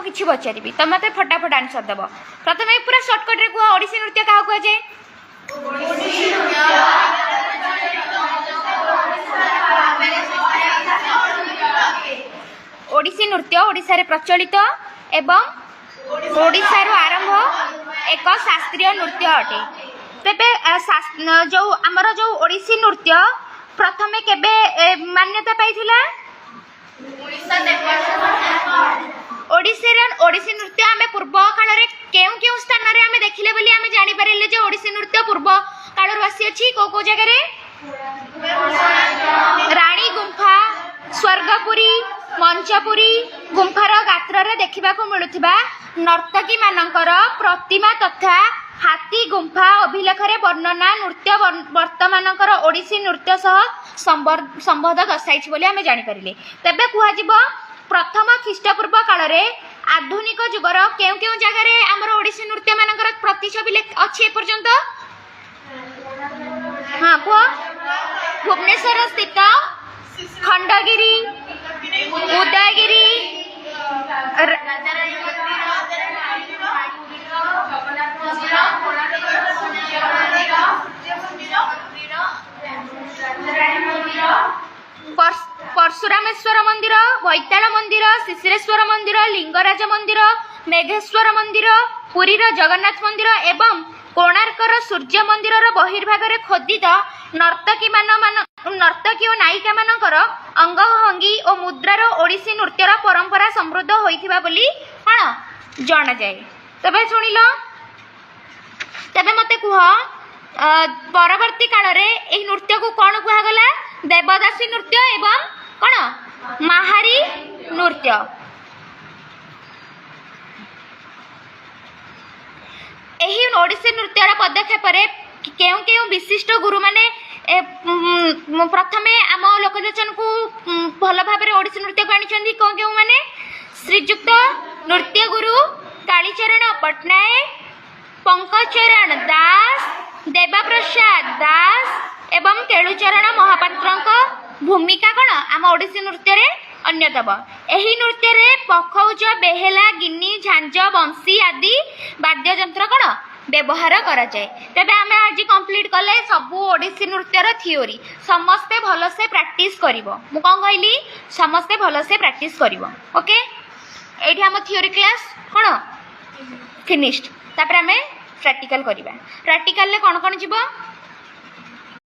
किसी पचारि तुम मत फटाफट आंसर देव प्रथम पूरा सर्टकट रे कह ओडिसी नृत्य क्या कह जाए ओडिसी नृत्य ओडिशा रे प्रचलित एवं ओडिशा रो आरंभ एक शास्त्रीय नृत्य अटे तेबे जो आमर जो ओडिसी नृत्य प्रथमे केबे मान्यता पाइथिला ओडिसी नृत्य आमे पूर्व काल रे केउ केउ स्थान रे आमे देखिले बोली आमे जानि परिले जे ओडिसी नृत्य पूर्व काल रो आसी अछि को जगह रे रानी गुंफा स्वर्गपुरी मंचपुरी गुंफार गात्र रे देखिबा को मिलुथिबा नर्तकी मानकर प्रतिमा तथा हाथी गुंफा अभिलेख रे वर्णना नृत्य वर्तमानकर ओडिसी नृत्य सह संबंध दर्शाई बोली आमे जानि परिले तबे कुहा जिवो प्रथम ख्रीष्टपूर्व काल रे आधुनिक जुगर केउ केउ जगह रे हमर ओडिसी नृत्य मानकर प्रतिछबि अछि पर्यंत हां को भुवनेश्वर स्थित खंडगिरी उदयगिरी परशुरामेश्वर मंदिर बैताल मंदिर शिशिरेश्वर मंदिर लिंगराज मंदिर मेघेश्वर मंदिर पुरीर जगन्नाथ मंदिर एवं कोणार्कर सूर्य मंदिर बहिर्भाग रे खोदित नर्तकी और नायिका मानकर अंगभंगी और मुद्रार ओडिसी नृत्यर परंपरा समृद्ध होइथिबा बोली कौन जाना जाए तबे सुनिल तबे मते कुह परवर्ती काल रे एही नृत्य को कौन कुहागला देवदासी नृत्य एवं कौन महारी नृत्य एही ओडिसी नृत्यर पदक्षेप रे केउ केउ विशिष्ट गुरु माने प्रथमे आम लोकलोचन को भल भाव ओडिसी नृत्य को आनी कौन केउ माने श्रीजुक्त नृत्य गुरु कालीचरण पट्टनायक पंकचरण दास देवप्रसाद दास एवं केलुचरण महापात्र भूमिका कौन आम ओडिसी नृत्य रे अन्यतम एही नृत्य रे पखौज बेहेला गिनी झांझ बंसी आदि वाद्ययंत्र कौन व्यवहार करा जाए तेबे आमे आज कंप्लीट कले सबु ओडिसी नृत्यर थियोरी समस्ते भल से प्रैक्टिस करिवो मु कोन कहली समस्ते भल से प्रैक्टिस करिवो ओके एठी हम थियोरी क्लास कोन फिनिश्ड तापर आमे प्रैक्टिकल करिबा प्रैक्टिकल ले कोन कोन जीवो